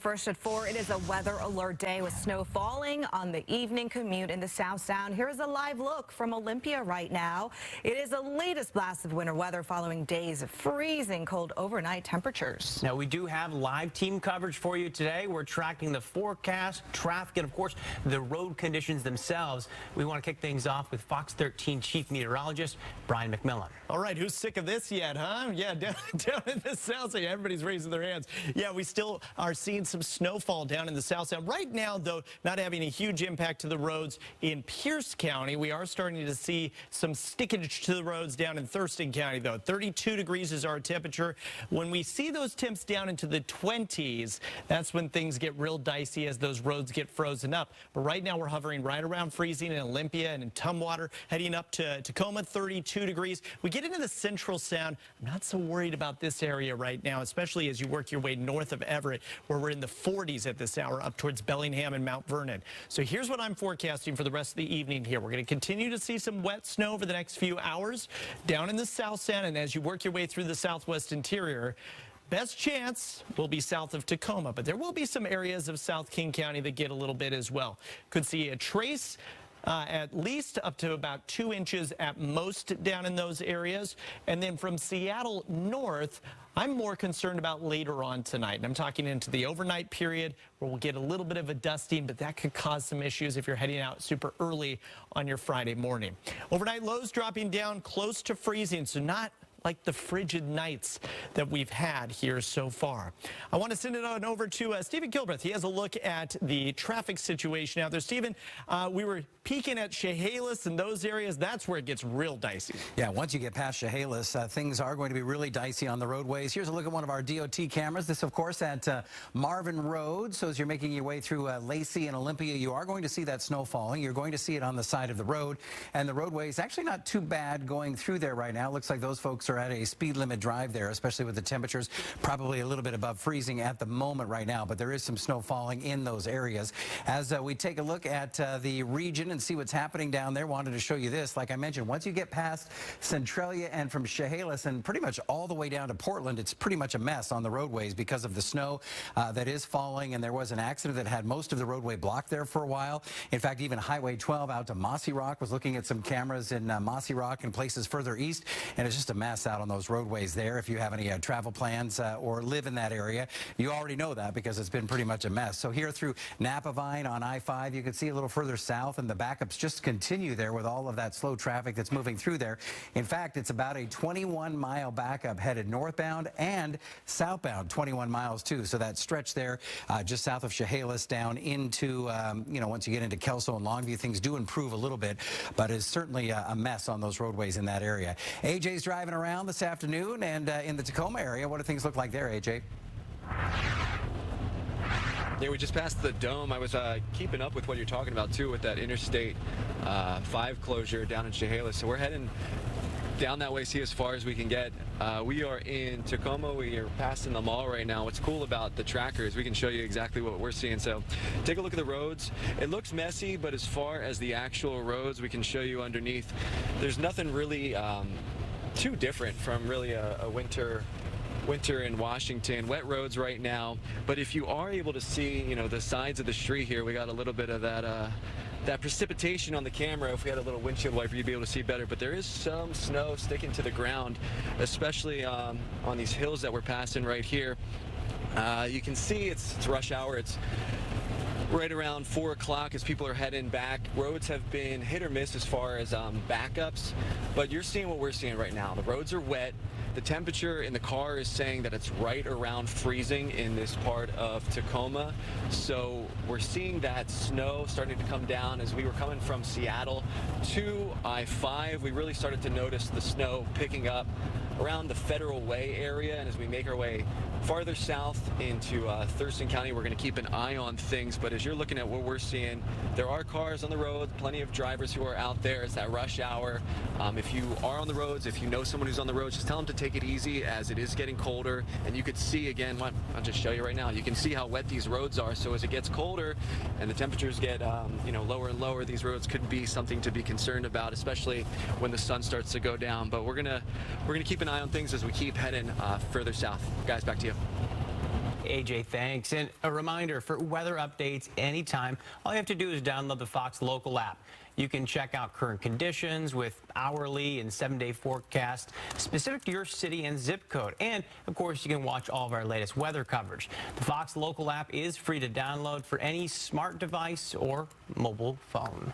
First at 4, it is a weather alert day with snow falling on the evening commute in the South Sound. Here is a live look from Olympia right now. It is the latest blast of winter weather following days of freezing cold overnight temperatures. Now, we do have live team coverage for you today. We're tracking the forecast, traffic, and of course, the road conditions themselves. We want to kick things off with Fox 13 Chief Meteorologist Brian McMillan. All right, who's sick of this yet, huh? Yeah, down in the South Sound, everybody's raising their hands. Yeah, we still are seeing some snowfall down in the South Sound. Right now, though, not having a huge impact to the roads in Pierce County. We are starting to see some stickage to the roads down in Thurston County, though. 32 degrees is our temperature. When we see those temps down into the 20s, that's when things get real dicey as those roads get frozen up. But right now, we're hovering right around freezing in Olympia and in Tumwater, heading up to Tacoma, 32 degrees. We get into the Central Sound. I'm not so worried about this area right now, especially as you work your way north of Everett, where we're in the 40s at this hour up towards Bellingham and Mount Vernon. So here's what I'm forecasting for the rest of the evening here. We're going to continue to see some wet snow over the next few hours down in the South Sound, and as you work your way through the southwest interior, best chance will be south of Tacoma, but there will be some areas of South King County that get a little bit as well. Could see a trace at least up to about 2 inches at most down in those areas. And then from Seattle north, I'm more concerned about later on tonight. And I'm talking into the overnight period where we'll get a little bit of a dusting, but that could cause some issues if you're heading out super early on your Friday morning. Overnight lows dropping down close to freezing, so not like the frigid nights that we've had here so far. I want to send it on over to Stephen Kilbreth. He has a look at the traffic situation out there. Stephen, we were peaking at Chehalis and those areas. That's where it gets real dicey. Yeah, once you get past Chehalis, things are going to be really dicey on the roadways. Here's a look at one of our DOT cameras. This, of course, at Marvin Road. So as you're making your way through Lacey and Olympia, you are going to see that snow falling. You're going to see it on the side of the road. And the roadway is actually not too bad going through there right now. Looks like those folks are at a speed limit drive there, especially with the temperatures probably a little bit above freezing at the moment right now, but there is some snow falling in those areas. As we take a look at the region and see what's happening down there, wanted to show you this. Like I mentioned, once you get past Centralia and from Chehalis and pretty much all the way down to Portland, it's pretty much a mess on the roadways because of the snow that is falling, and there was an accident that had most of the roadway blocked there for a while. In fact, even Highway 12 out to Mossy Rock was looking at some cameras in Mossy Rock and places further east, and it's just a mess out on those roadways there. If you have any travel plans or live in that area, you already know that because it's been pretty much a mess. So here through Napavine on I-5, you can see a little further south, and the backups just continue there with all of that slow traffic that's moving through there. In fact, it's about a 21-mile backup headed northbound and southbound, 21 miles too. So that stretch there just south of Chehalis down into, once you get into Kelso and Longview, things do improve a little bit, but it's certainly a mess on those roadways in that area. AJ's driving around this afternoon, and in the Tacoma area, what do things look like there, AJ? Yeah, we just passed the Dome. I was keeping up with what you're talking about, too, with that Interstate 5 closure down in Chehalis. So we're heading down that way, see as far as we can get. We are in Tacoma. We are passing the mall right now. What's cool about the trackers, we can show you exactly what we're seeing. So take a look at the roads. It looks messy, but as far as the actual roads, we can show you underneath. There's nothing really too different from really a winter in Washington. Wet roads right now, but if you are able to see, the sides of the street here, we got a little bit of that precipitation on the camera. If we had a little windshield wiper, you'd be able to see better, but there is some snow sticking to the ground, especially on these hills that we're passing right here. You can see it's rush hour. It's right around 4 o'clock as people are heading back. Roads have been hit or miss as far as backups, but you're seeing what we're seeing right now. The roads are wet. The temperature in the car is saying that it's right around freezing in this part of Tacoma. So we're seeing that snow starting to come down. As we were coming from Seattle to I-5, we really started to notice the snow picking up around the Federal Way area, and as we make our way farther south into Thurston County, we're going to keep an eye on things. But as you're looking at what we're seeing, there are cars on the road, plenty of drivers who are out there. It's that rush hour. If you are on the roads, if you know someone who's on the roads, just tell them to take it easy as it is getting colder. And you could see again, I'll just show you right now, you can see how wet these roads are. So as it gets colder and the temperatures get lower and lower, these roads could be something to be concerned about, especially when the sun starts to go down. But we're gonna keep an eye on things as we keep heading further south. Guys, back to you. AJ, thanks. And a reminder, for weather updates anytime, all you have to do is download the Fox Local app. You can check out current conditions with hourly and 7-day forecast specific to your city and zip code. And, of course, you can watch all of our latest weather coverage. The Fox Local app is free to download for any smart device or mobile phone.